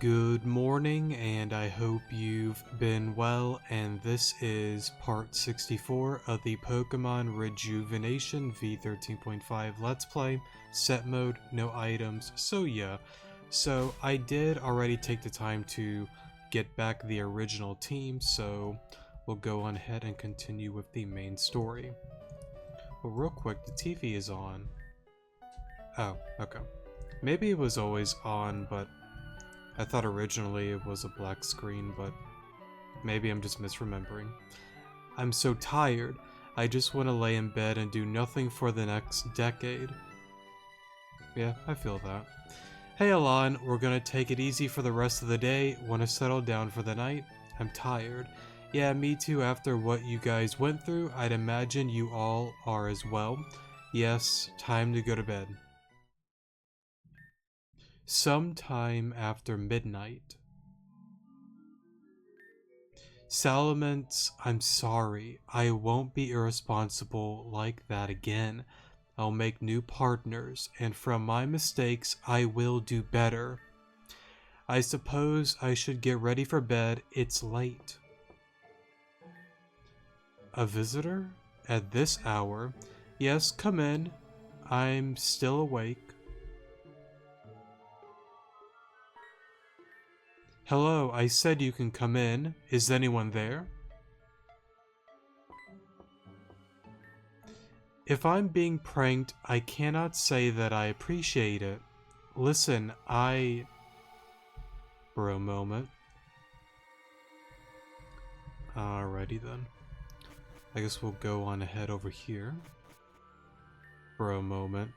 Good morning, and I hope you've been well, and this is part 64 of the Pokemon Rejuvenation V13.5 Let's Play, set mode, no items, so yeah. So I did already take the time to get back the original team, so we'll go on ahead and continue with the main story. Well, real quick, the TV is on. Oh, okay. Maybe it was always on, but I thought originally it was a black screen, but maybe I'm just misremembering. I'm so tired. I just want to lay in bed and do nothing for the next decade. Yeah, I feel that. Hey Alon, we're gonna take it easy for the rest of the day. Want to settle down for the night? I'm tired. Yeah, me too. After what you guys went through, I'd imagine you all are as well. Yes, time to go to bed. Sometime after midnight. Salamence, I'm sorry. I won't be irresponsible like that again. I'll make new partners, and from my mistakes, I will do better. I suppose I should get ready for bed. It's late. A visitor? At this hour? Yes, come in. I'm still awake. Hello, I said you can come in. Is anyone there? If I'm being pranked, I cannot say that I appreciate it. Listen, For a moment. Alrighty then. I guess we'll go on ahead over here. For a moment.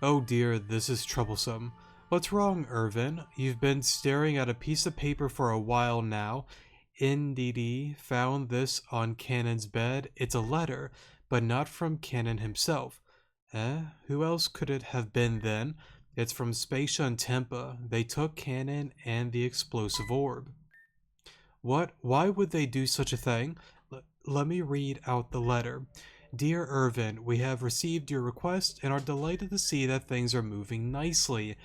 Oh dear, this is troublesome. What's wrong, Irvin? You've been staring at a piece of paper for a while now. Ndidi found this on Cannon's bed. It's a letter, but not from Cannon himself. Who else could it have been then? It's from Spacia and Tempa. They took Cannon and the explosive orb. What? Why would they do such a thing? Let me read out the letter. Dear Irvin, we have received your request and are delighted to see that things are moving nicely.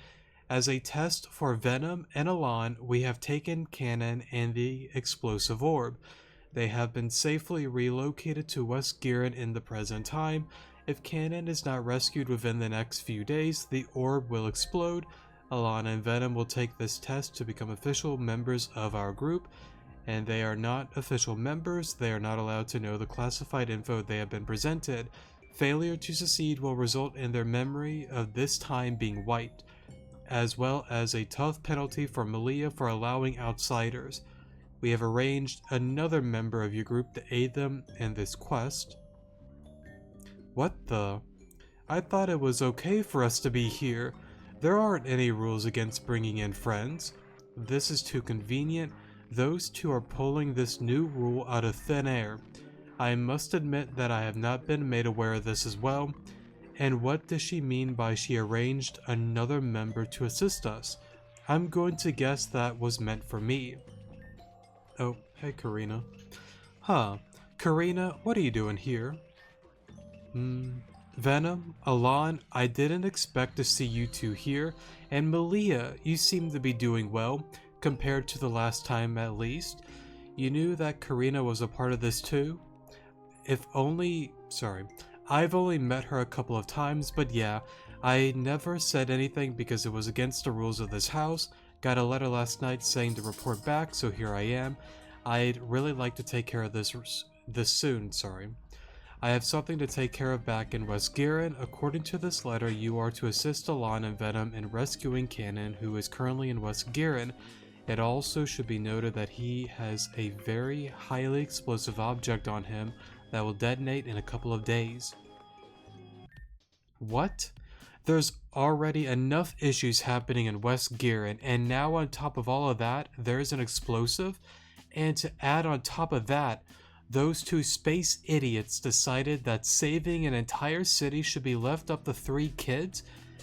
As a test for Venom and Alon, we have taken Cannon and the explosive orb. They have been safely relocated to West Giran in the present time. If Cannon is not rescued within the next few days, the orb will explode. Alon and Venom will take this test to become official members of our group, and they are not official members. They are not allowed to know the classified info they have been presented. Failure to succeed will result in their memory of this time being wiped, as well as a tough penalty for Malia for allowing outsiders. We have arranged another member of your group to aid them in this quest. What the? I thought it was okay for us to be here. There aren't any rules against bringing in friends. This is too convenient. Those two are pulling this new rule out of thin air. I must admit that I have not been made aware of this as well. And what does she mean by she arranged another member to assist us? I'm going to guess that was meant for me. Oh, hey Karina. Huh, Karina, what are you doing here? Venom, Alon, I didn't expect to see you two here, and Malia, you seem to be doing well, compared to the last time at least. You knew that Karina was a part of this too? I've only met her a couple of times, but yeah, I never said anything because it was against the rules of this house. Got a letter last night saying to report back, so here I am. I'd really like to take care of this soon. I have something to take care of back in West Giran. According to this letter, you are to assist Alon and Venom in rescuing Cannon, who is currently in West Giran. It also should be noted that he has a very highly explosive object on him that will detonate in a couple of days. What? There's already enough issues happening in West Giran, and now on top of all of that, there's an explosive? And to add on top of that, those two space idiots decided that saving an entire city should be left up to 3 kids?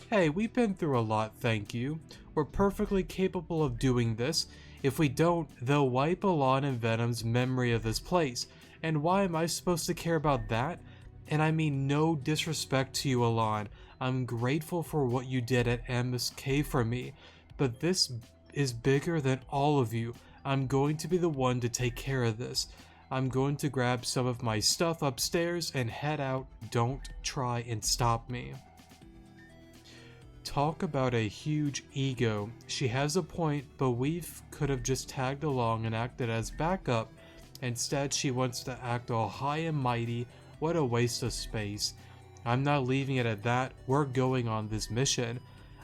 Hey, we've been through a lot, thank you. We're perfectly capable of doing this. If we don't, they'll wipe Alon and Venom's memory of this place. And why am I supposed to care about that? And I mean no disrespect to you, Alon. I'm grateful for what you did at MSK for me. But this is bigger than all of you. I'm going to be the one to take care of this. I'm going to grab some of my stuff upstairs and head out. Don't try and stop me. Talk about a huge ego. She has a point, but we could have just tagged along and acted as backup. Instead, she wants to act all high and mighty. What a waste of space. I'm not leaving it at that. We're going on this mission.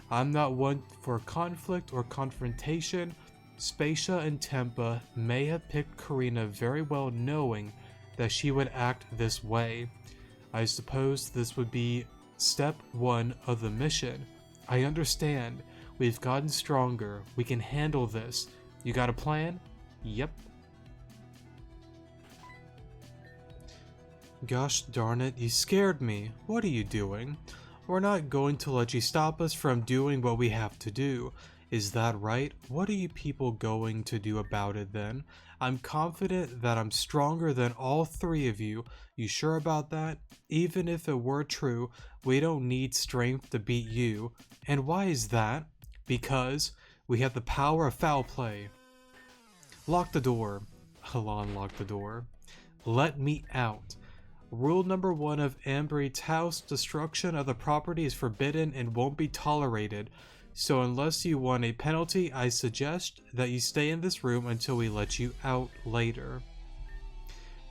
I'm not one for conflict or confrontation. Spacia and Tempa may have picked Karina very well knowing that she would act this way. I suppose this would be step 1 of the mission. I understand. We've gotten stronger. We can handle this. You got a plan? Yep. Gosh darn it, you scared me. What are you doing? We're not going to let you stop us from doing what we have to do. Is that right? What are you people going to do about it then? I'm confident that I'm stronger than all 3 of you. You sure about that? Even if it were true, we don't need strength to beat you. And why is that? Because we have the power of foul play. Lock the door. Alon locked the door. Let me out. Rule number 1 of Ambreed's house: destruction of the property is forbidden and won't be tolerated. So unless you want a penalty, I suggest that you stay in this room until we let you out later.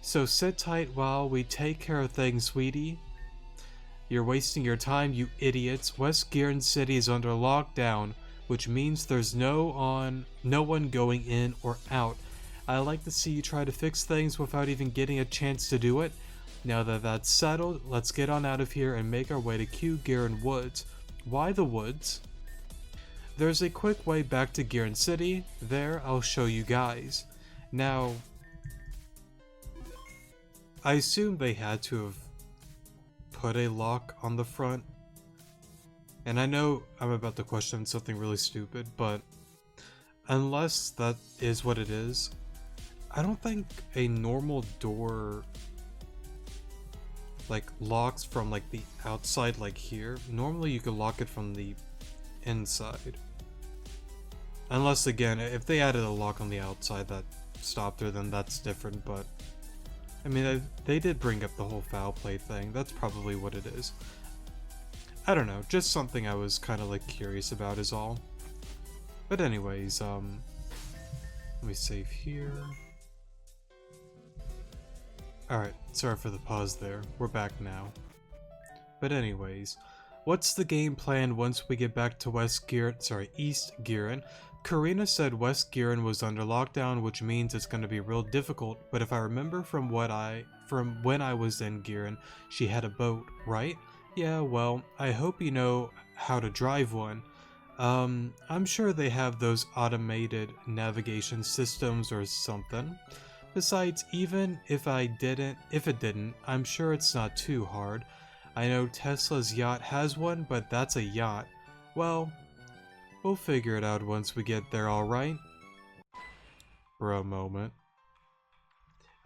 So sit tight while we take care of things, sweetie. You're wasting your time, you idiots. West Giron City is under lockdown, which means there's no one going in or out. I like to see you try to fix things without even getting a chance to do it. Now that that's settled, let's get on out of here and make our way to Q Giron Woods. Why the woods? There's a quick way back to Giron City. There, I'll show you guys. Now, I assume they had to have put a lock on the front. And I know I'm about to question something really stupid, but unless that is what it is, I don't think a normal door like locks from like the outside, like here. Normally you can lock it from the inside. Unless again, if they added a lock on the outside that stopped her, then that's different, but I mean, they did bring up the whole foul play thing. That's probably what it is. I don't know, just something I was kind of like curious about is all. But anyways, let me save here. Alright, sorry for the pause there. We're back now. But anyways, what's the game plan once we get back to East Giron? Karina said West Giron was under lockdown, which means it's going to be real difficult, but if I remember from when I was in Giron, she had a boat, right? Yeah, well, I hope you know how to drive one. I'm sure they have those automated navigation systems or something. Besides, even if it didn't, I'm sure it's not too hard. I know Tesla's yacht has one, but that's a yacht. Well, we'll figure it out once we get there, alright? For a moment.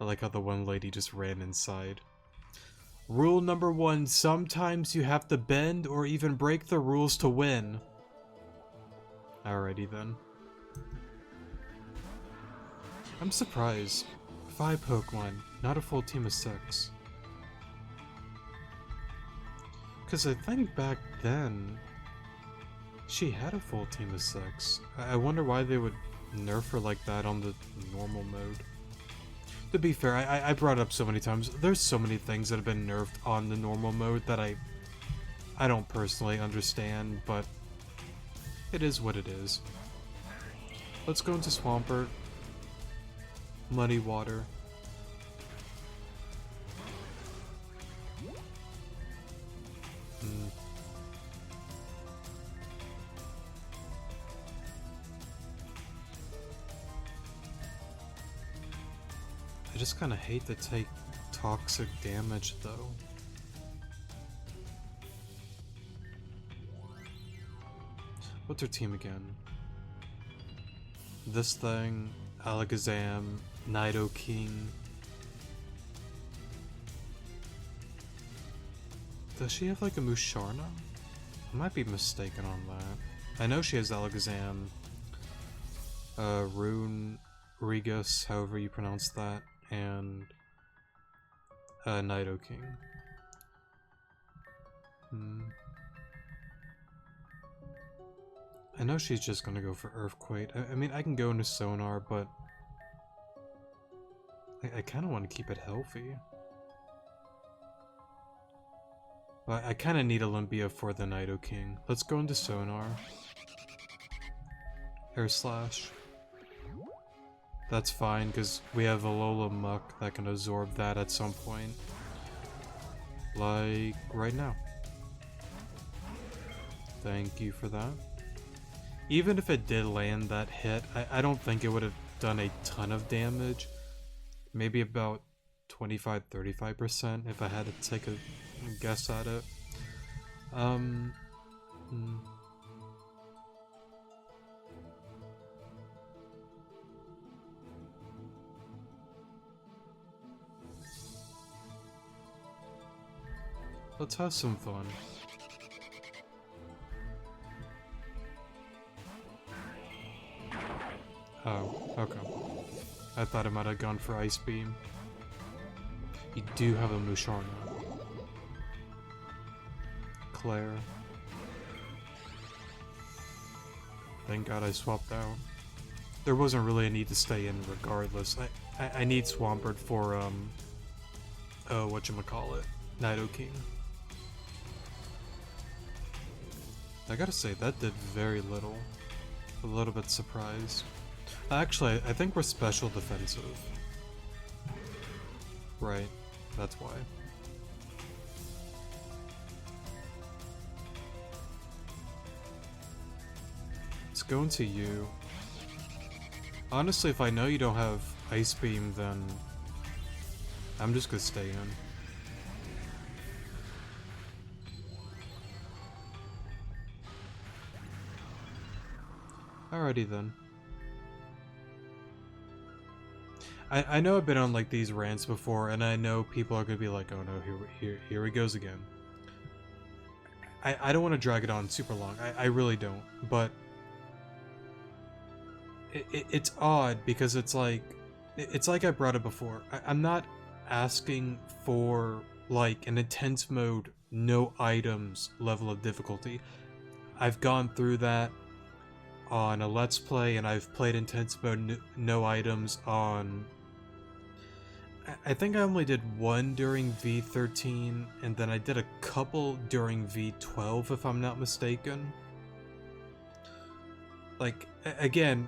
I like how the one lady just ran inside. Rule number 1, sometimes you have to bend or even break the rules to win. Alrighty then. I'm surprised. 5 Pokemon, not a full team of 6. Because I think back then, she had a full team of 6. I wonder why they would nerf her like that on the normal mode. To be fair, I brought it up so many times, there's so many things that have been nerfed on the normal mode that I don't personally understand, but it is what it is. Let's go into Swampert. Muddy water. I just kind of hate to take toxic damage though. What's her team again? This thing, Alakazam, Nidoking. Does she have like a Musharna? I might be mistaken on that. I know she has Alakazam, Rune Regus, however you pronounce that, and Nido King. I know she's just gonna go for Earthquake. I mean, I can go into Sonar, but I kind of want to keep it healthy. But I kind of need Olympia for the Nido King. Let's go into Sonar. Air Slash. That's fine, because we have Alola Muck that can absorb that at some point. Like, right now. Thank you for that. Even if it did land that hit, I don't think it would have done a ton of damage. Maybe about 25-35% if I had to take a guess at it. Let's have some fun. Oh, okay. I thought I might have gone for Ice Beam. You do have a Musharna. Claire. Thank God I swapped out. There wasn't really a need to stay in regardless. I need Swampert for, whatchamacallit, Nido King. I gotta say, that did very little. A little bit surprised. Actually, I think we're special defensive. Right, that's why. Let's go into you. Honestly, if I know you don't have Ice Beam, then I'm just gonna stay in. Alrighty then. I know I've been on like these rants before, and I know people are gonna be like, "Oh no, here he goes again." I don't want to drag it on super long. I really don't. But it's odd because it's like I brought it before. I'm not asking for like an intense mode, no items level of difficulty. I've gone through that on a Let's Play, and I've played intense mode, no items on... I think I only did one during V13, and then I did a couple during V12, if I'm not mistaken. Like, again,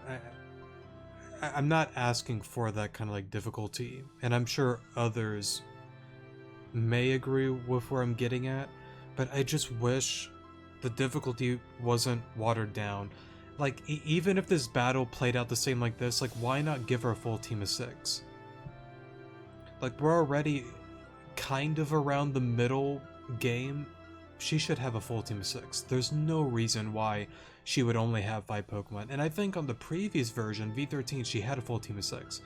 I'm not asking for that kind of like difficulty, and I'm sure others may agree with where I'm getting at, but I just wish the difficulty wasn't watered down. Like, even if this battle played out the same like this, like, why not give her a full team of 6? Like, we're already kind of around the middle game. She should have a full team of 6. There's no reason why she would only have 5 Pokemon. And I think on the previous version, V13, she had a full team of 6.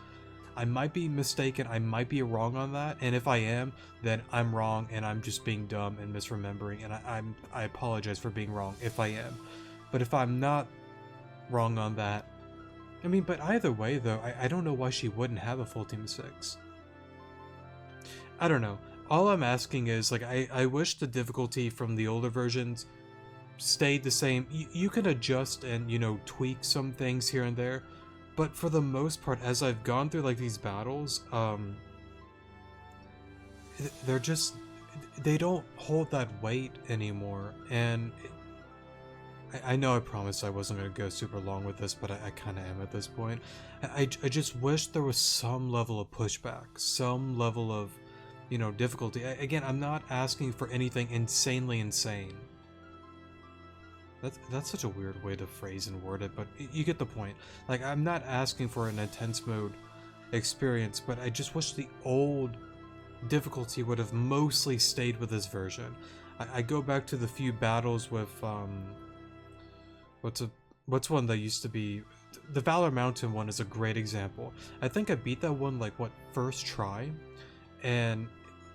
I might be mistaken, I might be wrong on that, and if I am, then I'm wrong, and I'm just being dumb and misremembering, and I apologize for being wrong if I am. But if I'm not wrong on that, I mean, but either way though, I don't know why she wouldn't have a full team of 6. I don't know. All I'm asking is, like, I wish the difficulty from the older versions stayed the same. You can adjust and, you know, tweak some things here and there, but for the most part, as I've gone through, like, these battles, they're just, they don't hold that weight anymore, and I know I promised I wasn't going to go super long with this, but I kind of am at this point. I just wish there was some level of pushback, some level of, you know, difficulty. Again, I'm not asking for anything insanely insane. That's such a weird way to phrase and word it, but you get the point. Like, I'm not asking for an intense mode experience, but I just wish the old difficulty would have mostly stayed with this version. I go back to the few battles with, what's one that used to be... The Valor Mountain one is a great example. I think I beat that one, like, what, first try? And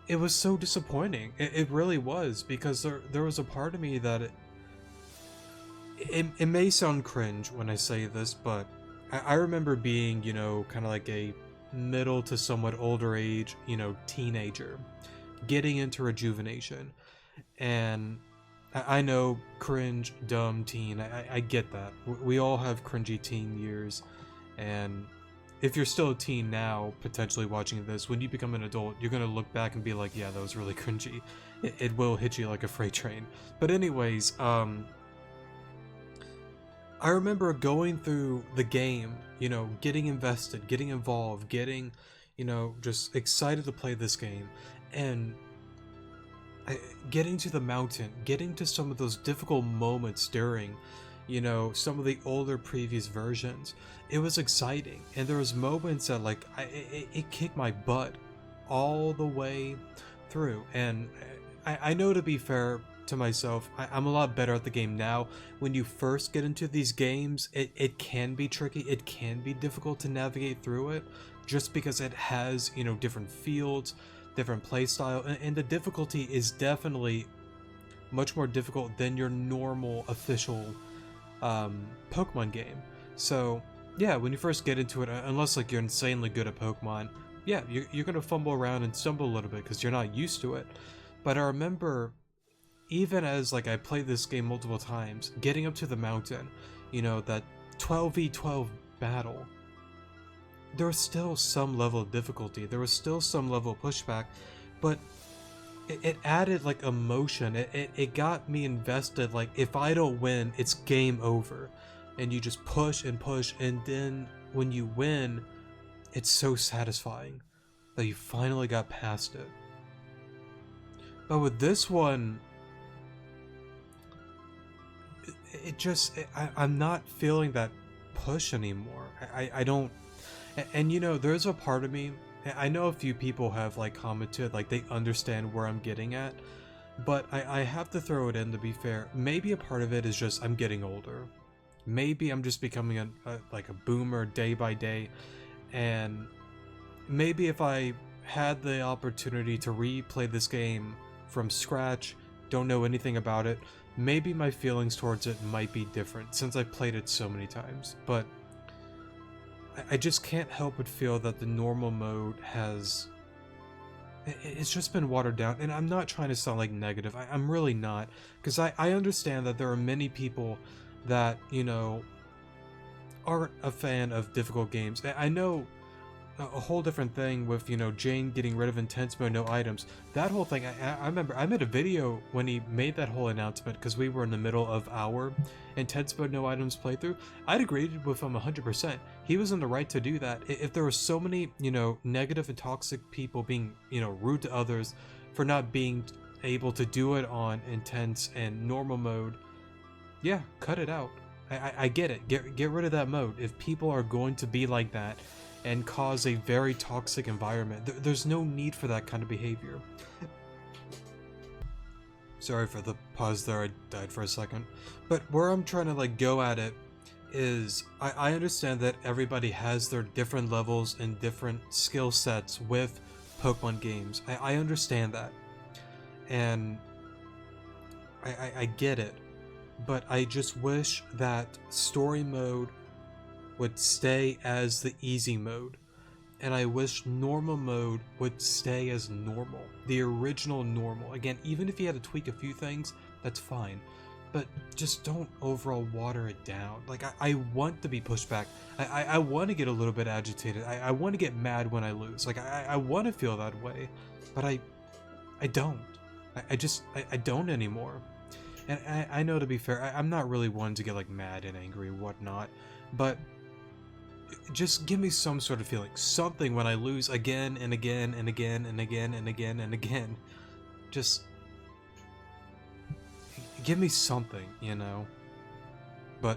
it was so disappointing. It really was, because there was a part of me that... It may sound cringe when I say this, but I remember being, you know, kind of like a middle to somewhat older age, you know, teenager, getting into Rejuvenation. And I know, cringe, dumb teen, I get that. We all have cringy teen years. And if you're still a teen now, potentially watching this, when you become an adult, you're going to look back and be like, yeah, that was really cringy. It will hit you like a freight train. But anyways, I remember going through the game, you know, getting invested, getting involved, getting, you know, just excited to play this game, and getting to the mountain, getting to some of those difficult moments during, you know, some of the older previous versions. It was exciting, and there was moments that like it kicked my butt all the way through. And I know, to be fair to myself, I'm a lot better at the game now. When you first get into these games, it can be tricky, it can be difficult to navigate through it, just because it has, you know, different fields, different playstyle, and the difficulty is definitely much more difficult than your normal official Pokemon game. So yeah, when you first get into it, unless like you're insanely good at Pokemon, yeah, you're gonna fumble around and stumble a little bit because you're not used to it. But I remember, even as like I played this game multiple times, getting up to the mountain, you know, that 12v12 battle, there was still some level of difficulty, there was still some level of pushback, but it added like emotion. It got me invested. Like, if I don't win, it's game over. And you just push and push, and then when you win, it's so satisfying that you finally got past it. But with this one, I'm not feeling that push anymore. I don't. And you know, there's a part of me, I know a few people have like commented like they understand where I'm getting at, but I have to throw it in, to be fair. Maybe a part of it is just I'm getting older. Maybe I'm just becoming like a boomer day by day, and maybe if I had the opportunity to replay this game from scratch, don't know anything about it, maybe my feelings towards it might be different since I've played it so many times. But I just can't help but feel that the normal mode has... it's just been watered down, and I'm not trying to sound like negative. I'm really not, because I understand that there are many people that, you know, aren't a fan of difficult games. I know a whole different thing with, you know, Jane getting rid of intense mode, no items. That whole thing, I remember I made a video when he made that whole announcement, because we were in the middle of our intense mode, no items playthrough. I'd agreed with him 100%. He was in the right to do that. If there were so many, you know, negative and toxic people being, you know, rude to others for not being able to do it on intense and normal mode, yeah, cut it out. I get it. Get rid of that mode. If people are going to be like that and cause a very toxic environment, there's no need for that kind of behavior. Sorry for the pause there, I died for a second. But where I'm trying to like go at it is, I understand that everybody has their different levels and different skill sets with Pokemon games. I understand that. And I get it. But I just wish that story mode would stay as the easy mode, and I wish normal mode would stay as normal, the original normal. Again, even if you had to tweak a few things, that's fine, but just don't overall water it down. Like, I want to be pushed back. I want to get a little bit agitated. I want to get mad when I lose. Like, I want to feel that way, but I don't. I don't anymore. And I know, to be fair, I'm not really one to get like mad and angry and whatnot, but just give me some sort of feeling, something when I lose again and again and again and again and again and again. Just give me something, you know? But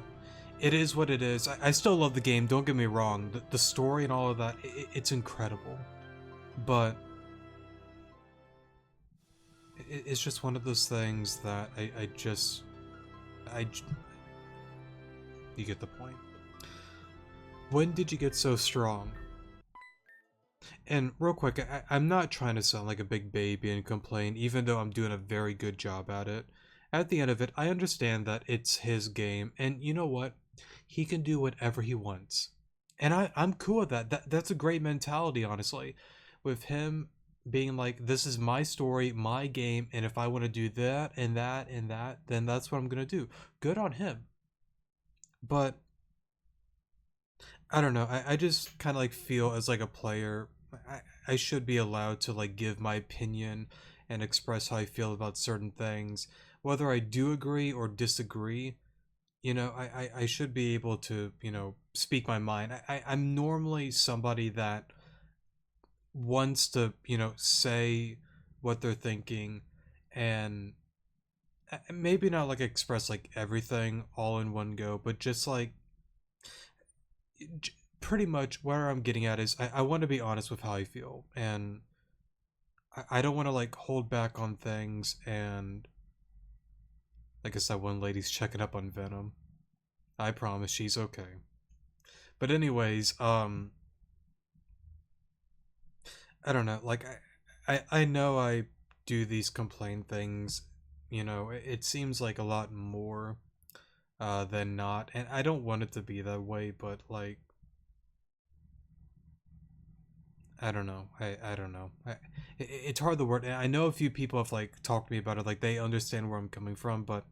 it is what it is. I still love the game, don't get me wrong. The story and all of that, it's incredible. But it's just one of those things that you get the point. When did you get so strong? And real quick, I'm not trying to sound like a big baby and complain, even though I'm doing a very good job at it. At the end of it, I understand that it's his game, and you know what? He can do whatever he wants. And I'm cool with that. That's a great mentality, honestly. With him being like, this is my story, my game, and if I want to do that and that and that, then that's what I'm gonna do. Good on him. But I don't know. I just kind of like feel as like a player, I should be allowed to like give my opinion and express how I feel about certain things, whether I do agree or disagree. I should be able to speak my mind. I'm normally somebody that wants to say what they're thinking, and maybe not like express like everything all in one go, but just like pretty much where I'm getting at is I want to be honest with how I feel, and I don't want to like hold back on things. And like I said, one lady's checking up on Venom. I promise she's okay. But anyways, I don't know. Like I know I do these complain things. It seems like a lot more than not, and I don't want it to be that way. But like, I don't know. I don't know. It's hard to word. I know a few people have like talked to me about it. Like they understand where I'm coming from, but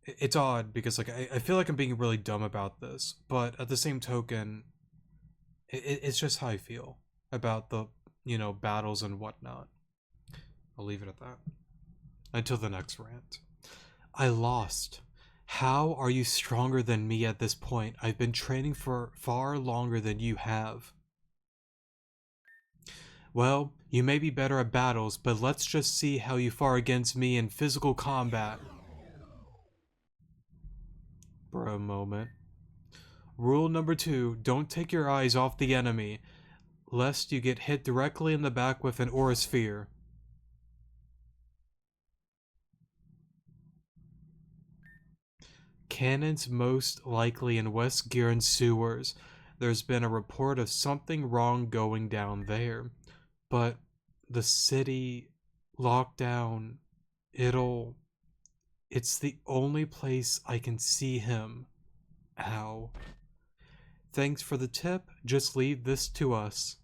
it's odd because like I feel like I'm being really dumb about this, but at the same token, it's just how I feel about the battles and whatnot. I'll leave it at that until the next rant. I lost. How are you stronger than me at this point? I've been training for far longer than you have. Well, you may be better at battles, but let's just see how you fare against me in physical combat. Bro moment. Rule number 2, don't take your eyes off the enemy, lest you get hit directly in the back with an aura sphere. Cannons most likely in West Giron sewers. There's been a report of something wrong going down there. But the city locked down. It's the only place I can see him. Ow. Thanks for the tip. Just leave this to us.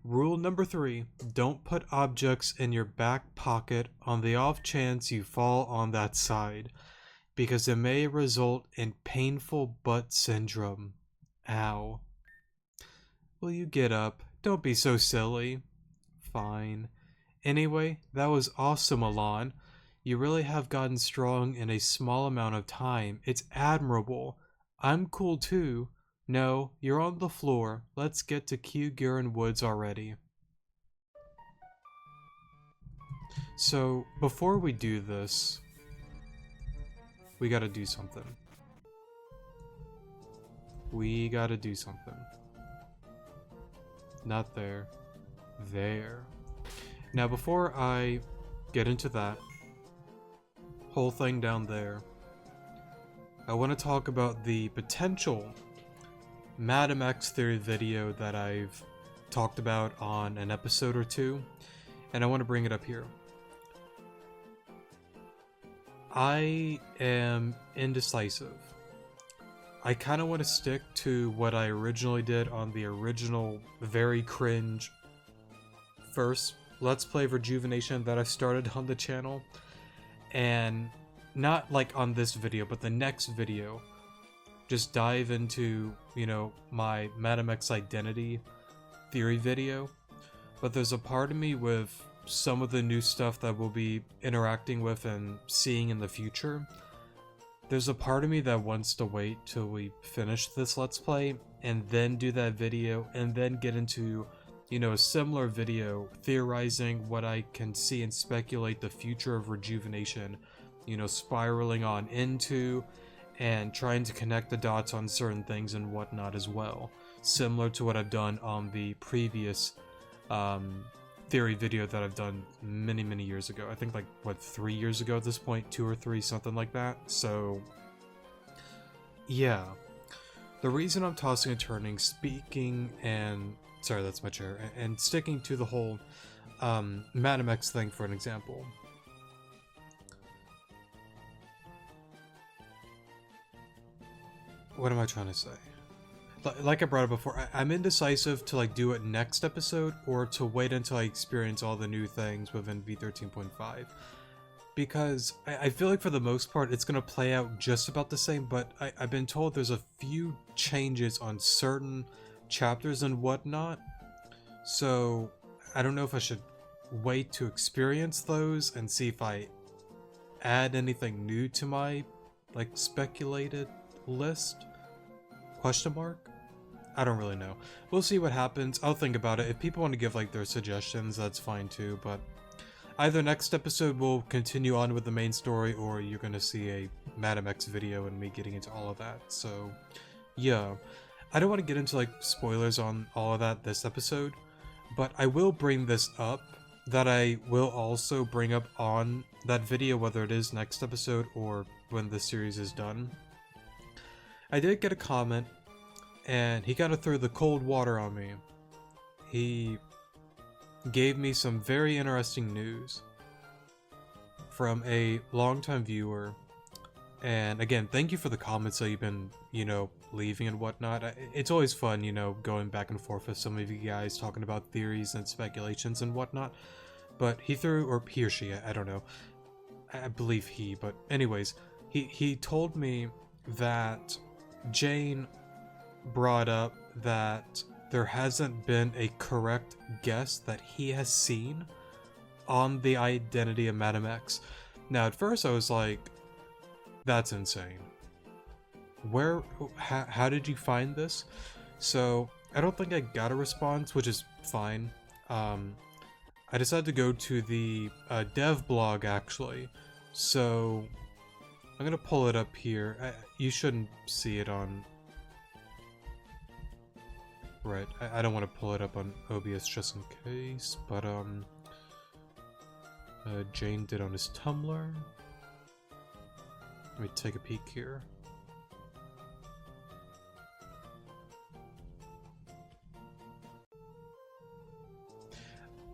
Rule number 3, don't put objects in your back pocket on the off chance you fall on that side, because it may result in painful butt syndrome. Ow. Will you get up? Don't be so silly. Fine. Anyway, that was awesome, Alon. You really have gotten strong in a small amount of time. It's admirable. I'm cool too. No, you're on the floor. Let's get to Q Gurin Woods already. So, before we do this, we gotta do something. We gotta do something. Not there. There. Now, before I get into that whole thing down there, I want to talk about the potential Madam X theory video that I've talked about on an episode or two, and I want to bring it up here. I am indecisive. I kind of want to stick to what I originally did on the original very cringe first Let's Play Rejuvenation that I started on the channel, and not like on this video, but the next video, just dive into, my Madam X identity theory video. But there's a part of me with some of the new stuff that we'll be interacting with and seeing in the future. There's a part of me that wants to wait till we finish this Let's Play and then do that video and then get into, a similar video theorizing what I can see and speculate the future of Rejuvenation, spiraling on into, and trying to connect the dots on certain things and whatnot as well. Similar to what I've done on the previous theory video that I've done many, many years ago. I think 3 years ago at this point, 2 or 3, something like that. So, yeah. The reason I'm tossing and turning, speaking and... Sorry, that's my chair. And sticking to the whole Madam X thing, for an example. what am I trying to say? Like I brought up before, I'm indecisive to like do it next episode or to wait until I experience all the new things within V13.5. Because I feel like for the most part it's going to play out just about the same, but I've been told there's a few changes on certain chapters and whatnot. So I don't know if I should wait to experience those and see if I add anything new to my like speculated list? Question mark? I don't really know. We'll see what happens. I'll think about it. If people want to give like their suggestions, that's fine too, but either next episode we'll continue on with the main story or you're gonna see a Madam X video and me getting into all of that. So yeah. I don't want to get into like spoilers on all of that this episode, but I will bring this up that I will also bring up on that video, whether it is next episode or when the series is done. I did get a comment and he kind of threw the cold water on me. He gave me some very interesting news from a longtime viewer. And again, thank you for the comments that you've been, you know, leaving and whatnot. It's always fun, you know, going back and forth with some of you guys talking about theories and speculations and whatnot. But he threw, or he or she, I don't know. I believe he, but anyways, he told me that Jane brought up that there hasn't been a correct guess that he has seen on the identity of Madam X. Now, at first I was like, that's insane. How did you find this? So, I don't think I got a response, which is fine. I decided to go to the dev blog, actually. So, I'm gonna pull it up here. You shouldn't see it on... Right, I don't want to pull it up on OBS just in case, but Jane did on his Tumblr. Let me take a peek here.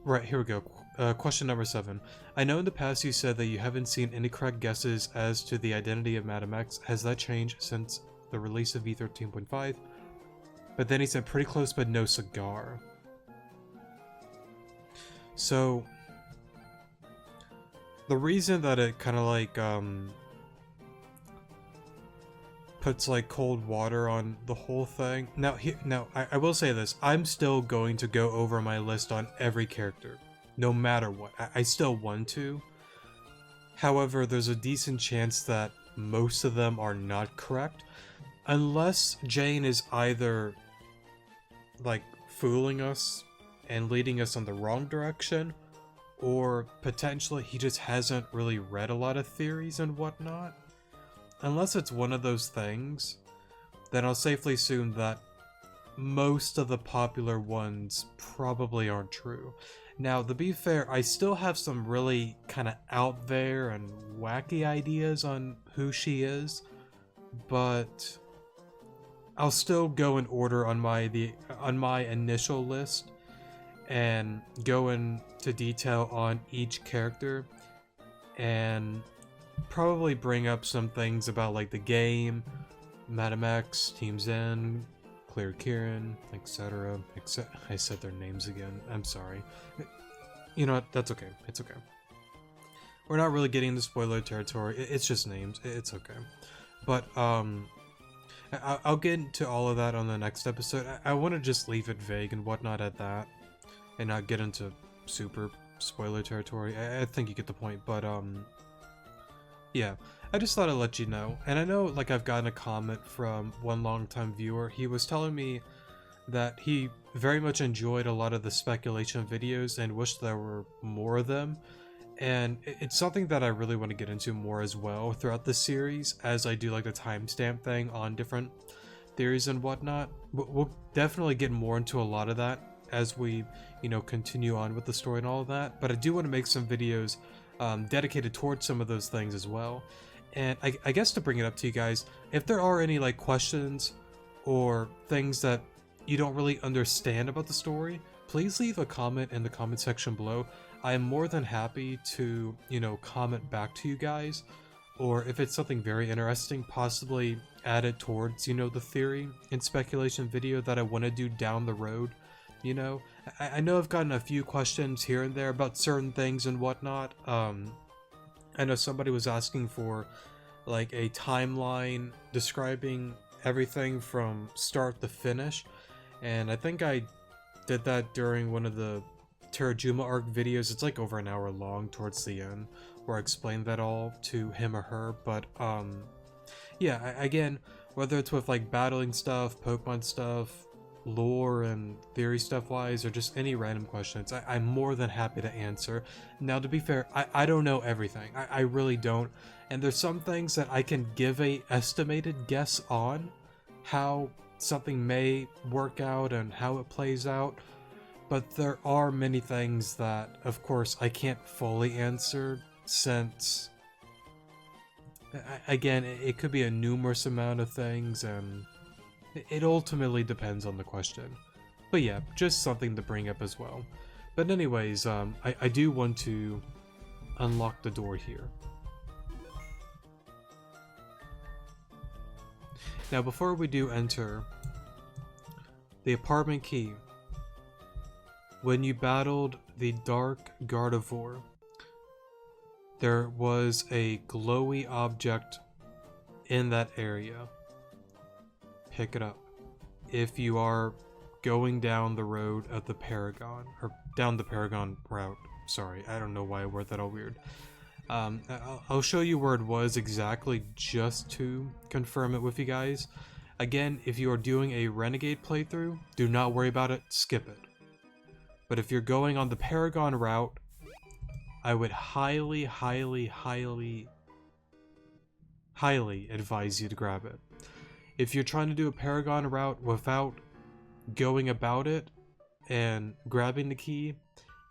Right, here we go. Question number 7. I know in the past you said that you haven't seen any correct guesses as to the identity of Madam X. Has that changed since the release of V13.5? But then he said pretty close but no cigar. So, the reason that it kind of like puts like cold water on the whole thing. Now, I will say this. I'm still going to go over my list on every character, no matter what. I still want to. However, there's a decent chance that most of them are not correct. Unless Jane is either like fooling us and leading us in the wrong direction, or potentially he just hasn't really read a lot of theories and whatnot. Unless it's one of those things, then I'll safely assume that most of the popular ones probably aren't true. Now, to be fair, I still have some really kind of out there and wacky ideas on who she is, but I'll still go in order on my initial list and go into detail on each character and probably bring up some things about like the game, Madam X, Team Zen, Claire Kieran, etc. I said their names again. I'm sorry. You know what? That's okay. It's okay. We're not really getting into spoiler territory. It's just names. It's okay. But I'll get into all of that on the next episode. I want to just leave it vague and whatnot at that, and not get into super spoiler territory. I think you get the point. But yeah, I just thought I'd let you know. And I know, like, I've gotten a comment from one longtime viewer. He was telling me that he very much enjoyed a lot of the speculation videos and wished there were more of them. And it's something that I really want to get into more as well throughout the series, as I do like the timestamp thing on different theories and whatnot. We'll definitely get more into a lot of that as we, you know, continue on with the story and all of that. But I do want to make some videos dedicated towards some of those things as well. And I guess to bring it up to you guys, if there are any like questions or things that you don't really understand about the story, please leave a comment in the comment section below. I am more than happy to, you know, comment back to you guys or if it's something very interesting, possibly add it towards, you know, the theory and speculation video that I want to do down the road. You know, I know I've gotten a few questions here and there about certain things and whatnot. I know somebody was asking for like a timeline describing everything from start to finish, and I think I did that during one of the Terajuma arc videos. It's like over an hour long towards the end, where I explained that all to him or her. But yeah, again, whether it's with like battling stuff, Pokemon stuff, lore and theory stuff wise, or just any random questions, I'm more than happy to answer. Now, to be fair, I don't know everything. I really don't. And there's some things that I can give a estimated guess on how something may work out and how it plays out. But there are many things that, of course, I can't fully answer, since, again, it could be a numerous amount of things, and it ultimately depends on the question. But yeah, just something to bring up as well. But anyways, I do want to unlock the door here. Now, before we do enter, the apartment key. When you battled the Dark Gardevoir, there was a glowy object in that area. Pick it up. If you are going down the road of the Paragon, or down the Paragon route, sorry, I don't know why I word that all weird. I'll show you where it was exactly just to confirm it with you guys. Again, if you are doing a Renegade playthrough, do not worry about it, skip it. But if you're going on the Paragon route, I would highly advise you to grab it. If you're trying to do a Paragon route without going about it and grabbing the key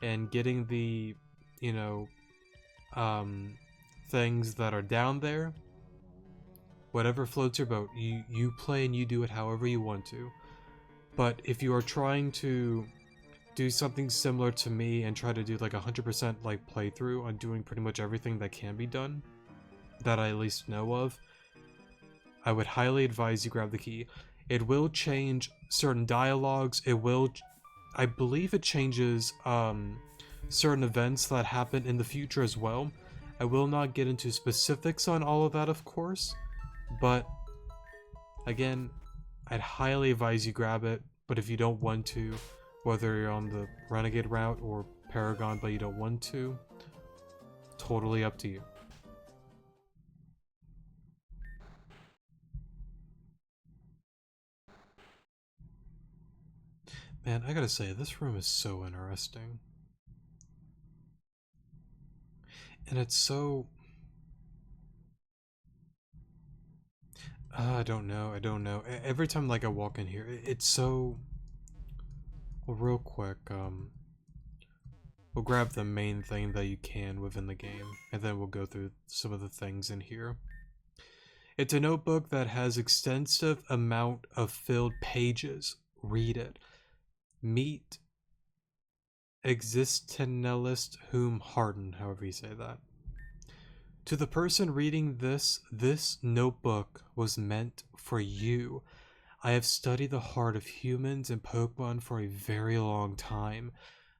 and getting the, you know, things that are down there, whatever floats your boat, you play and you do it however you want to. But if you are trying to do something similar to me and try to do like 100% like playthrough on doing pretty much everything that can be done, that I at least know of, I would highly advise you grab the key. It will change certain dialogues. It will, I believe it changes certain events that happen in the future as well. I will not get into specifics on all of that, of course, but again, I'd highly advise you grab it. But if you don't want to, whether you're on the Renegade route or Paragon but you don't want to, totally up to you. Man, I gotta say, this room is so interesting. And it's so... I don't know. Every time like I walk in here, it's so... Well, real quick, we'll grab the main thing that you can within the game, and then we'll go through some of the things in here. It's a notebook that has extensive amount of filled pages. Read it. Meet existentialist whom harden, however you say that. To the person reading this notebook was meant for you. I have studied the heart of humans and Pokemon for a very long time.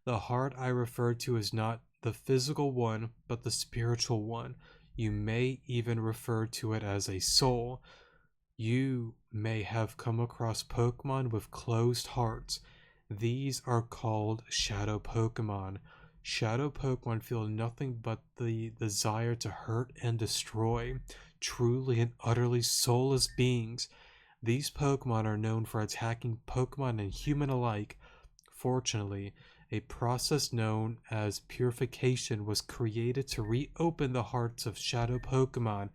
The heart I refer to is not the physical one, but the spiritual one. You may even refer to it as a soul. You may have come across Pokemon with closed hearts. These are called Shadow Pokemon. Shadow Pokemon feel nothing but the desire to hurt and destroy. Truly and utterly soulless beings. These Pokemon are known for attacking Pokemon and human alike. Fortunately, a process known as purification was created to reopen the hearts of Shadow Pokemon.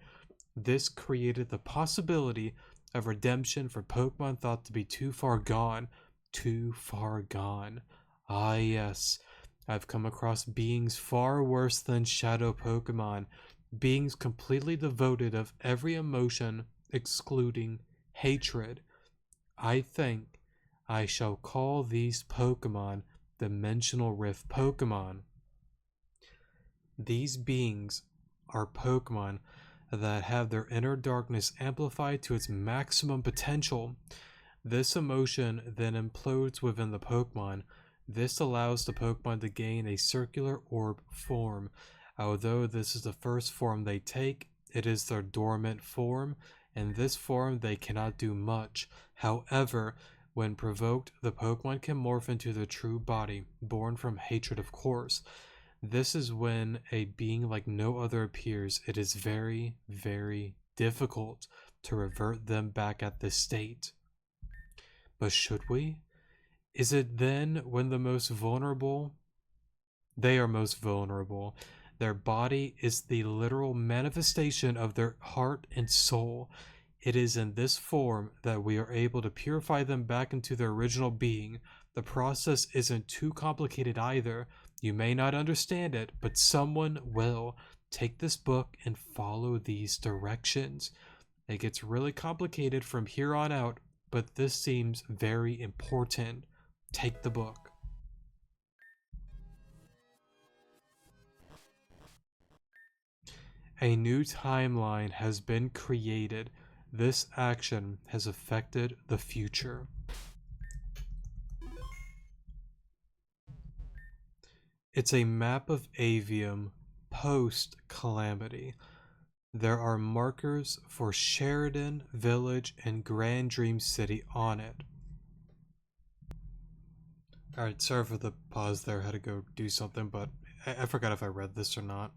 This created the possibility of redemption for Pokemon thought to be too far gone. Too far gone. Ah yes, I've come across beings far worse than Shadow Pokemon. Beings completely devoted of every emotion, excluding hatred. I think I shall call these Pokemon Dimensional Rift Pokemon. These beings are Pokemon that have their inner darkness amplified to its maximum potential. This emotion then implodes within the Pokemon. This allows the Pokemon to gain a circular orb form. Although this is the first form they take, it is their dormant form. In this form, they cannot do much. However, when provoked, the Pokemon can morph into their true body, born from hatred, of course. This is when a being like no other appears. It is very, very difficult to revert them back at this state. But should we? Is it then when the most vulnerable? They are most vulnerable. Their body is the literal manifestation of their heart and soul. It is in this form that we are able to purify them back into their original being. The process isn't too complicated either. You may not understand it, but someone will. Take this book and follow these directions. It gets really complicated from here on out, but this seems very important. Take the book. A new timeline has been created. This action has affected the future. It's a map of Avium post-Calamity. There are markers for Sheridan Village and Grand Dream City on it. Alright, sorry for the pause there. I had to go do something, but I forgot if I read this or not.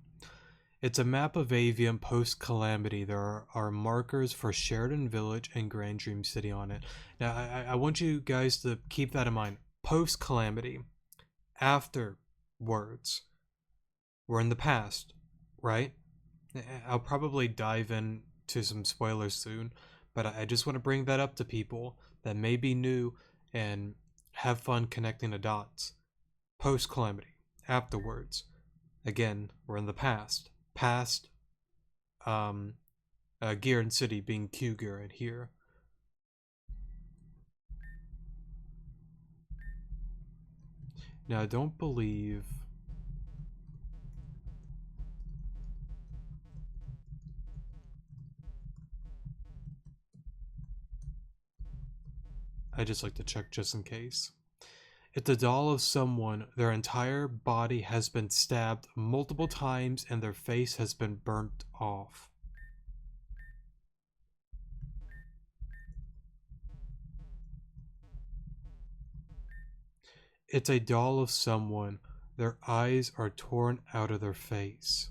It's a map of Avium post-Calamity. There are markers for Sheridan Village and Grand Dream City on it. Now, I want you guys to keep that in mind. Post-Calamity. Afterwards. We're in the past, right? I'll probably dive into some spoilers soon, but I just want to bring that up to people that may be new and have fun connecting the dots. Post-Calamity. Afterwards. Again, we're in the past. Past, Gearan City being Kyogre here. Now, I don't believe... I just like to check just in case. It's a doll of someone. Their entire body has been stabbed multiple times and their face has been burnt off. It's a doll of someone. Their eyes are torn out of their face.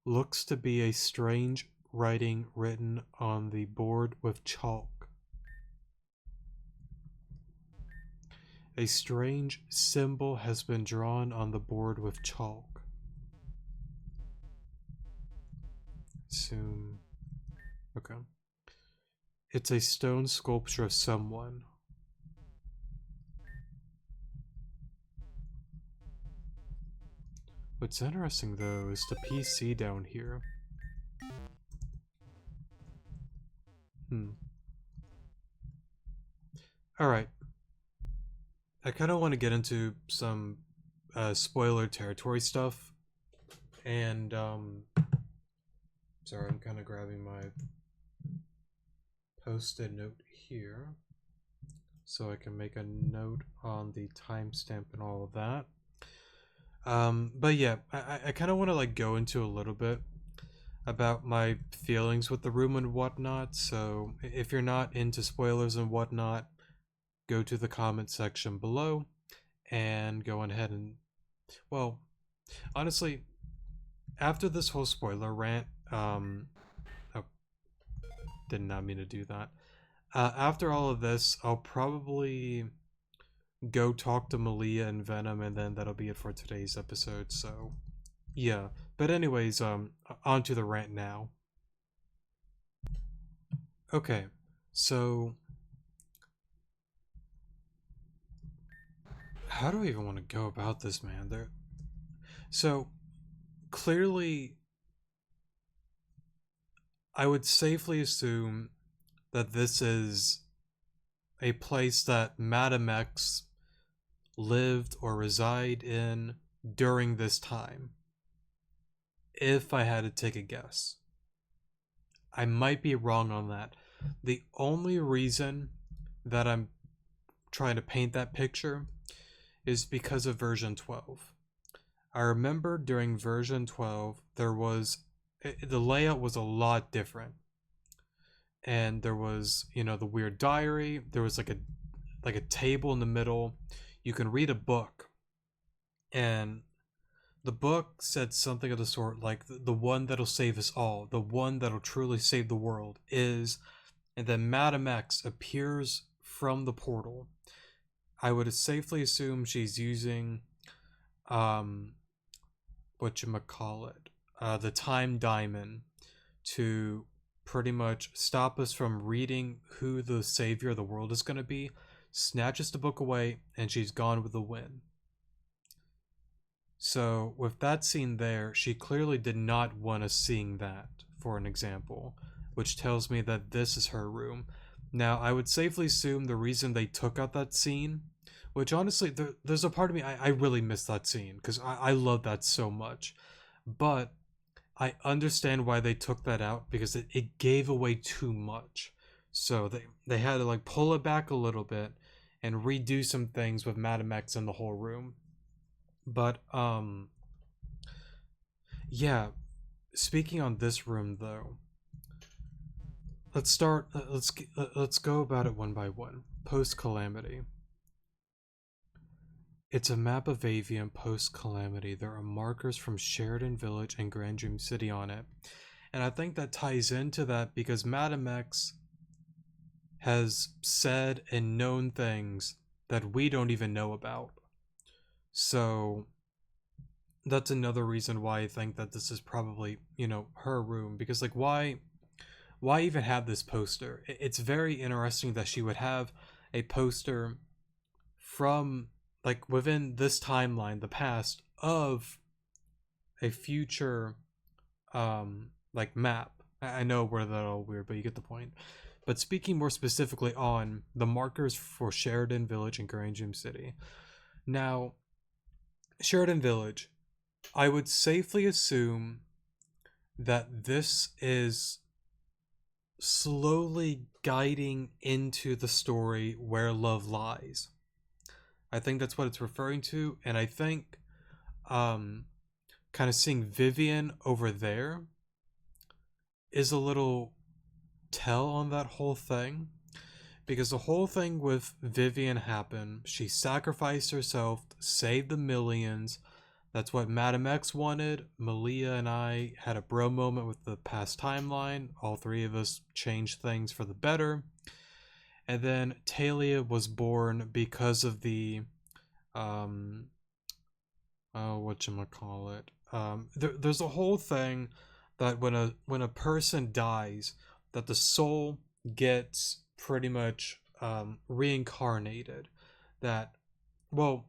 Looks to be a strange writing written on the board with chalk. A strange symbol has been drawn on the board with chalk. Zoom. Okay. It's a stone sculpture of someone. What's interesting though is the PC down here. Alright. I kind of want to get into some spoiler territory stuff. And, sorry, I'm kind of grabbing my post-it note here so I can make a note on the timestamp and all of that. But yeah, I kind of want to like go into a little bit about my feelings with the room and whatnot. So if you're not into spoilers and whatnot, go to the comment section below and go ahead and, well, honestly, after this whole spoiler rant, oh, did not mean to do that. After all of this, I'll probably go talk to Malia and Venom, and then that'll be it for today's episode. So yeah, but anyways, on to the rant now. Okay, so how do I even want to go about this, man? So clearly I would safely assume that this is a place that Madame X lived or reside in during this time. If I had to take a guess, I might be wrong on that. The only reason that I'm trying to paint that picture is because of version 12. I remember during version 12, the layout was a lot different. And there was, the weird diary, there was like a table in the middle. You can read a book, and the book said something of the sort like the one that'll save us all, the one that'll truly save the world is, and then Madame X appears from the portal. I would safely assume she's using whatchamacallit, the time diamond to pretty much stop us from reading who the savior of the world is going to be, snatches the book away, and she's gone with the wind. So with that scene there, she clearly did not want us seeing that, for an example, which tells me that this is her room. Now, I would safely assume the reason they took out that scene, which honestly, there's a part of me, I really miss that scene, because I love that so much. But I understand why they took that out, because it gave away too much. So they had to like pull it back a little bit and redo some things with Madame X in the whole room. But yeah, speaking on this room though, let's start let's go about it one by one. Post Calamity. It's a map of Avian post Calamity. There are markers from Sheridan Village and Grand Dream City on it. And I think that ties into that because Madame X has said and known things that we don't even know about. So that's another reason why I think that this is probably, her room. Because like why even have this poster? It's very interesting that she would have a poster from like within this timeline, the past, of a future like map. I know where that all weird, but you get the point. But speaking more specifically on the markers for Sheridan Village and Grand Dream City. Now, Sheridan Village, I would safely assume that this is slowly guiding into the story where love lies. I think that's what it's referring to, and I think kind of seeing Vivian over there is a little tell on that whole thing, because the whole thing with Vivian happened. She sacrificed herself to save the millions. That's what Madame X wanted. Malia and I had a bro moment with the past timeline. All three of us changed things for the better. And then Talia was born because of the whatchamacallit. There's a whole thing that when a person dies, that the soul gets pretty much reincarnated. That well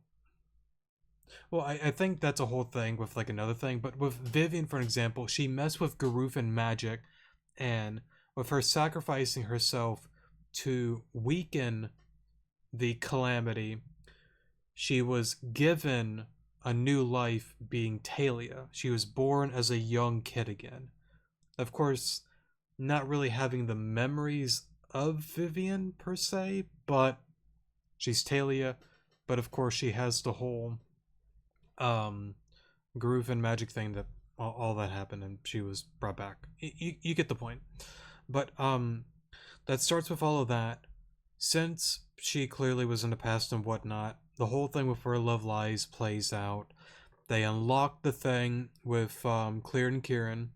I think that's a whole thing with like another thing, but with Vivian, for an example, she messed with Garufin magic, and with her sacrificing herself to weaken the calamity, she was given a new life being Talia. She was born as a young kid again. Of course, not really having the memories of Vivian per se, but she's Talia. But of course, she has the whole groove and magic thing that all that happened, and she was brought back. You get the point. But that starts with all of that. Since she clearly was in the past and whatnot, the whole thing with Where Love Lies plays out. They unlock the thing with Clear and Kieran,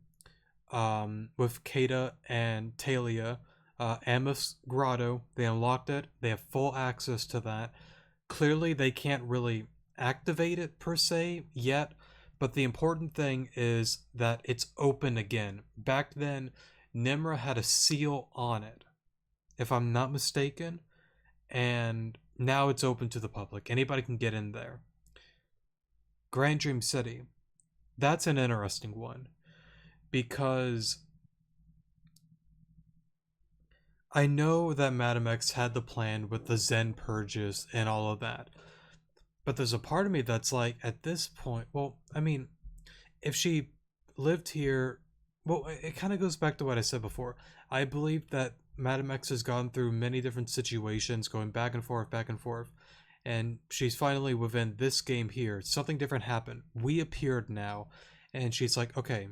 with Kata and Talia, Ameth's Grotto. They unlocked it. They have full access to that. Clearly, they can't really activate it per se yet, but the important thing is that it's open again. Back then, Nimra had a seal on it, if I'm not mistaken, and now it's open to the public. Anybody can get in there. Grand Dream City, that's an interesting one, because I know that Madam X had the plan with the Zen purges and all of that, but there's a part of me that's like, at this point, well, I mean, if she lived here, well, it kind of goes back to what I said before. I believe that Madam X has gone through many different situations, going back and forth, and she's finally within this game here. Something different happened. We appeared now, and she's like, okay,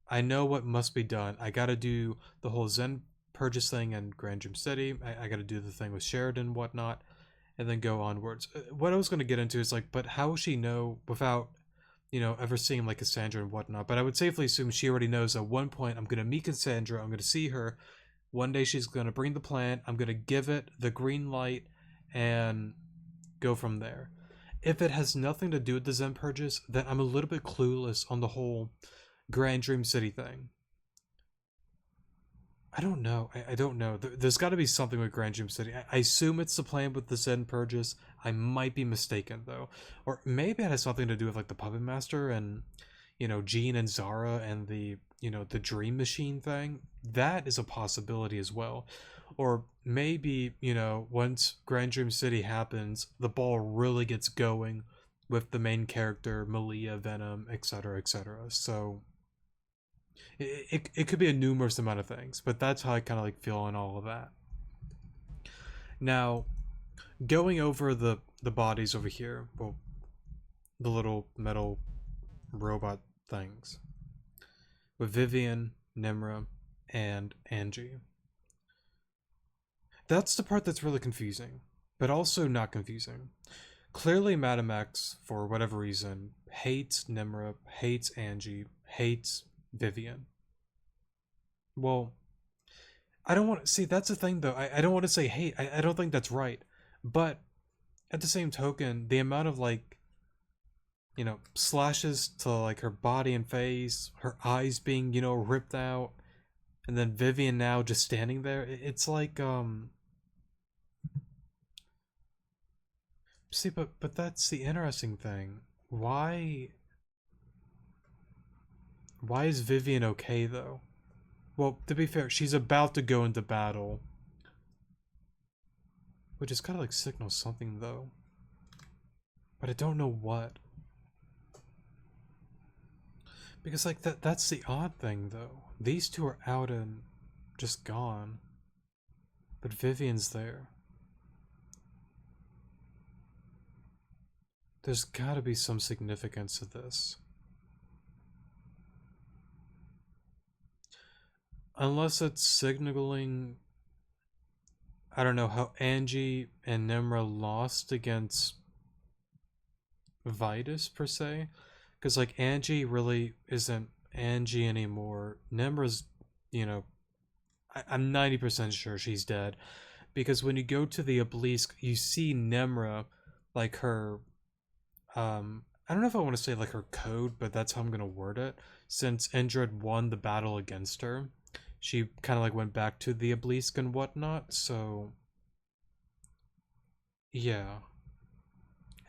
I know what must be done. I gotta do the whole Zen purchase thing in Grand Dream City. I gotta do the thing with Sheridan and whatnot, and then go onwards. What I was gonna get into is like, but how will she know without, ever seeing like Cassandra and whatnot? But I would safely assume she already knows at one point I'm gonna meet Cassandra, I'm gonna see her. One day she's gonna bring the plan, I'm gonna give it the green light, and go from there. If it has nothing to do with the Zen purges, then I'm a little bit clueless on the whole Grand Dream City thing. I don't know. I don't know. There's got to be something with Grand Dream City. I assume it's the plan with the Zen purges. I might be mistaken though, or maybe it has something to do with like the Puppet Master and Jean and Zara and the Dream Machine thing. That is a possibility as well. Or maybe once Grand Dream City happens, the ball really gets going with the main character Malia, Venom, etc., etc. So it could be a numerous amount of things, but that's how I kind of like feel on all of that. Now, going over the bodies over here, well, the little metal robot things with Vivian, Nimra, and Angie. That's the part that's really confusing, but also not confusing. Clearly, Madam X, for whatever reason, hates Nimra, hates Angie, hates Vivian. Well, I don't want to see. That's the thing, though. I don't want to say hate. I don't think that's right. But at the same token, the amount of like, slashes to like her body and face, her eyes being, ripped out, and then Vivian now just standing there. It's like, see, but that's the interesting thing. Why is Vivian okay though? Well, to be fair, she's about to go into battle, which is kind of like signals something though. But I don't know what. Because like that's the odd thing though. These two are out and just gone. But Vivian's there. There's gotta be some significance to this. Unless it's signaling, I don't know, how Angie and Nimra lost against Vitus per se. Because like Angie really isn't Angie anymore. Nimra's, you know, I'm 90% sure she's dead. Because when you go to the obelisk, you see Nimra, like her, I don't know if I want to say like her code, but that's how I'm gonna word it. Since Indrid won the battle against her, she kind of like went back to the obelisk and whatnot. So yeah,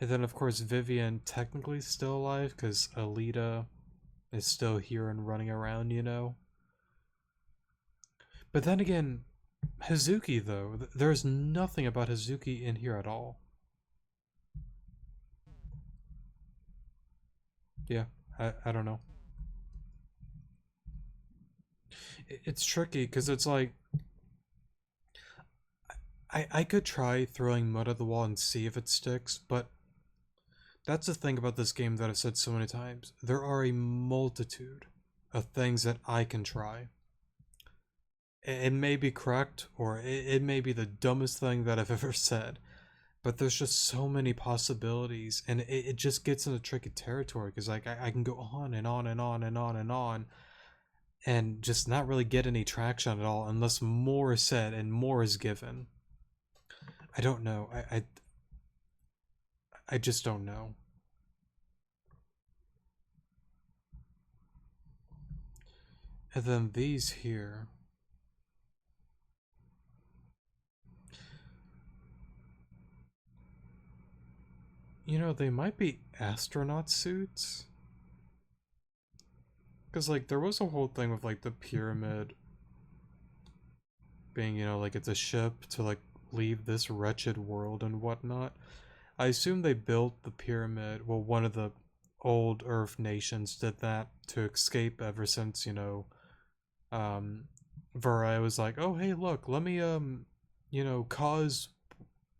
and then of course Vivian technically still alive because Alita is still here and running around. But then again, Hazuki though, there's nothing about Hazuki in here at all. Yeah, I don't know. It's tricky because it's like I could try throwing mud at the wall and see if it sticks, but that's the thing about this game that I've said so many times. There are a multitude of things that I can try. It may be correct, or it may be the dumbest thing that I've ever said, but there's just so many possibilities, and it just gets into tricky territory because like I can go on and on and on and on and on, and just not really get any traction at all unless more is said and more is given. I don't know. I just don't know. And then these here. They might be astronaut suits. Because, like, there was a whole thing with, like, the pyramid. being, like it's a ship to like leave this wretched world and whatnot. I assume they built the pyramid. Well, one of the old Earth nations did that to escape ever since, um, Varai was like, oh, hey, look, let me, cause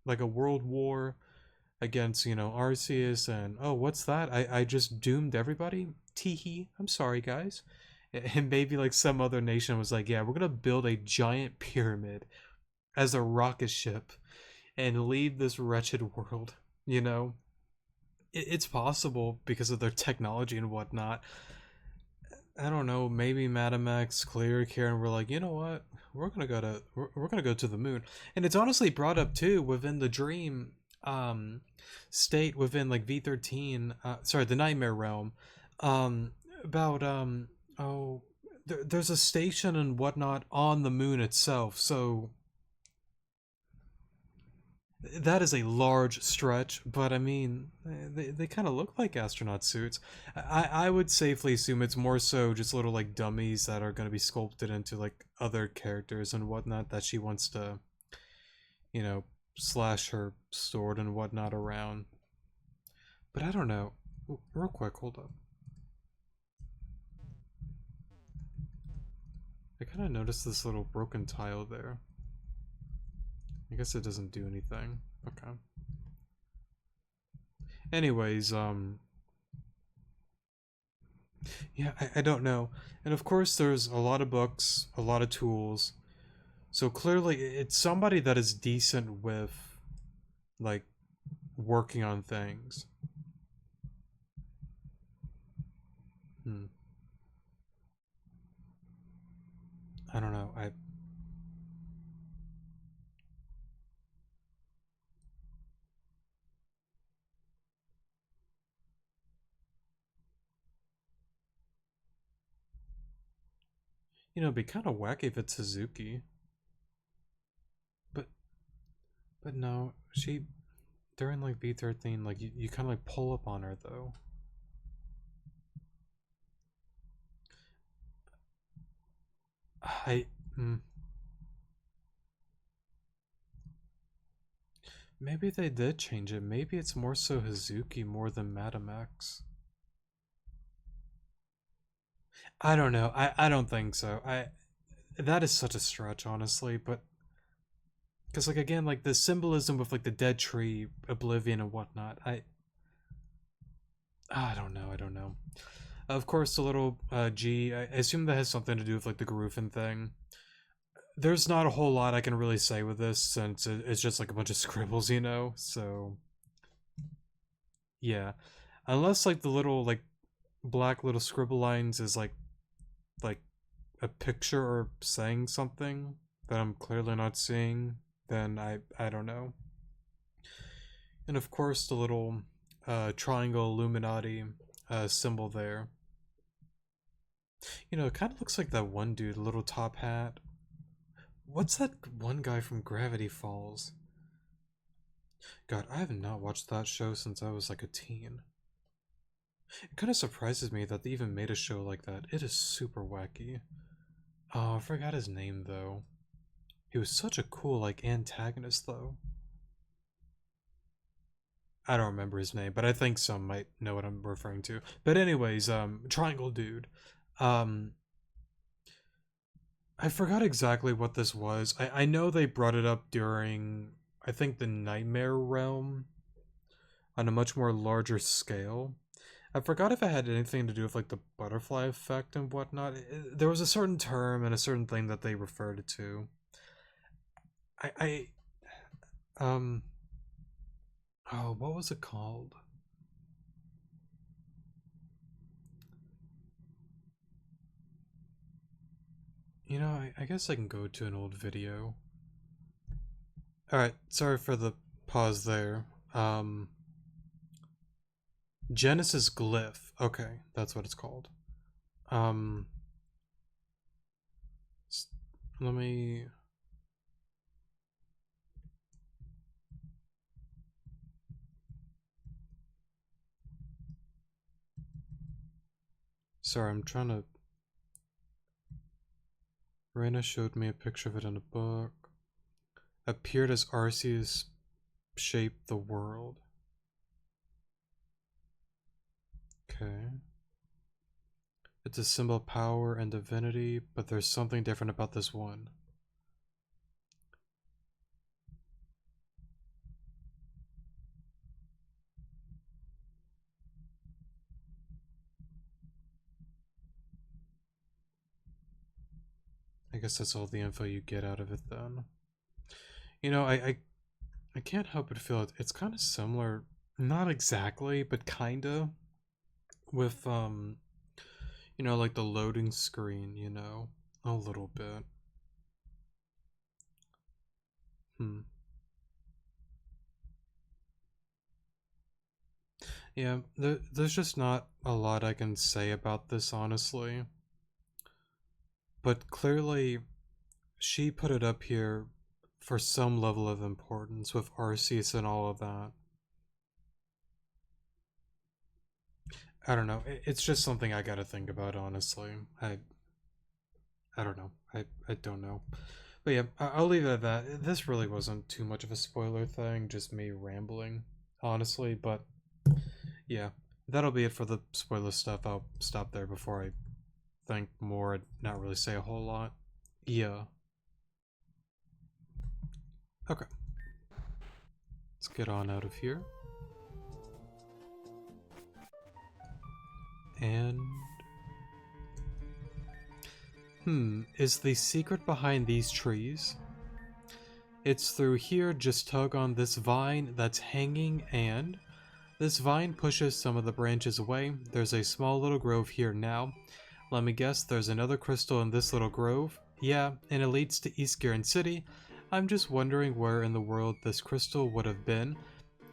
like a world war against, Arceus, and, oh, what's that? I just doomed everybody? Teehee, I'm sorry, guys. And maybe like some other nation was like, yeah, we're gonna build a giant pyramid as a rocket ship and leave this wretched world, you know? It's possible because of their technology and whatnot. I don't know, maybe Madam X, Clear, Karen were like, you know what? We're gonna go to the moon. And it's honestly brought up too within the dream um state within like V13, sorry, the nightmare realm. Um about oh there's a station and whatnot on the moon itself, so that is a large stretch, but I mean, they kind of look like astronaut suits. I would safely assume it's more so just little like dummies that are going to be sculpted into like other characters and whatnot that she wants to, you know, slash her sword and whatnot around. But I don't know. Real quick, hold up. I kind of noticed this little broken tile there. I guess it doesn't do anything. Okay. Anyways, yeah, I don't know. And of course, there's a lot of books, a lot of tools. So clearly, it's somebody that is decent with, like, working on things. Hmm. I don't know. It'd be kind of wacky if it's Suzuki. But, but no, during like V13, like, you kind of like pull up on her though. I, mm, maybe they did change it. Maybe it's more so Hazuki more than Madam X. I don't know. I don't think so. That is such a stretch, honestly. But because like again, like the symbolism with like the dead tree, oblivion, and whatnot. I don't know. I don't know. Of course, the little G. I assume that has something to do with like the Garufin thing. There's not a whole lot I can really say with this since it's just like a bunch of scribbles, So yeah, unless like the little like black little scribble lines is like a picture or saying something that I'm clearly not seeing, then I don't know. And of course, the little triangle Illuminati symbol there. It kind of looks like that one dude, little top hat. What's that one guy from Gravity Falls? God, I have not watched that show since I was like a teen. It kind of surprises me that they even made a show like that. It is super wacky. Oh, I forgot his name though. He was such a cool like antagonist though. I don't remember his name, but I think some might know what I'm referring to. But anyways, Triangle Dude. Um I forgot exactly what this was. I know they brought it up during I think the Nightmare Realm on a much more larger scale. I forgot if it had anything to do with like the butterfly effect and whatnot. There was a certain term and a certain thing that they referred it to. I oh, what was it called? I guess I can go to an old video. Alright, sorry for the pause there. Genesis Glyph. Okay, that's what it's called. Um, let me. Sorry, I'm trying to Raina showed me a picture of it in a book. Appeared as Arceus shaped the world. Okay. It's a symbol of power and divinity, but there's something different about this one. I guess that's all the info you get out of it then. You know, I can't help but feel it's kind of similar, not exactly, but kinda, with you know, like the loading screen, you know, a little bit. Yeah, there's just not a lot I can say about this, honestly. But clearly, she put it up here for some level of importance with Arceus and all of that. I don't know. It's just something I gotta think about, honestly. I don't know. I don't know. But yeah, I'll leave it at that. This really wasn't too much of a spoiler thing, just me rambling, honestly. But yeah, that'll be it for the spoiler stuff. I'll stop there before I think more and not really say a whole lot. Yeah. Okay. Let's get on out of here. And... is the secret behind these trees? It's through here, just tug on this vine that's hanging, and this vine pushes some of the branches away. There's a small little grove here now. Let me guess, there's another crystal in this little grove? Yeah, and it leads to East Garen City. I'm just wondering where in the world this crystal would have been.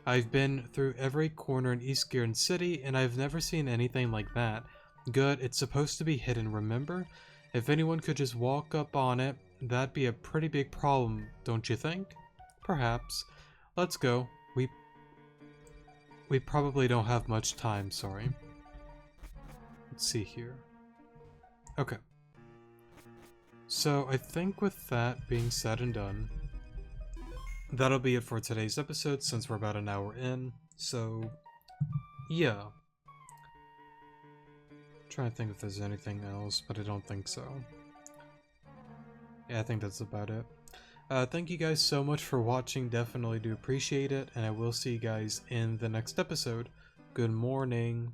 I've been through every corner in East Garen City, and I've never seen anything like that. Good, it's supposed to be hidden, remember? If anyone could just walk up on it, that'd be a pretty big problem, don't you think? Perhaps. Let's go. We probably don't have much time, sorry. Let's see here. Okay. So I think with that being said and done, that'll be it for today's episode since we're about an hour in. So, yeah. Trying to think if there's anything else, but I don't think so. Yeah, I think that's about it. Thank you guys so much for watching, definitely do appreciate it, and I will see you guys in the next episode. Good morning.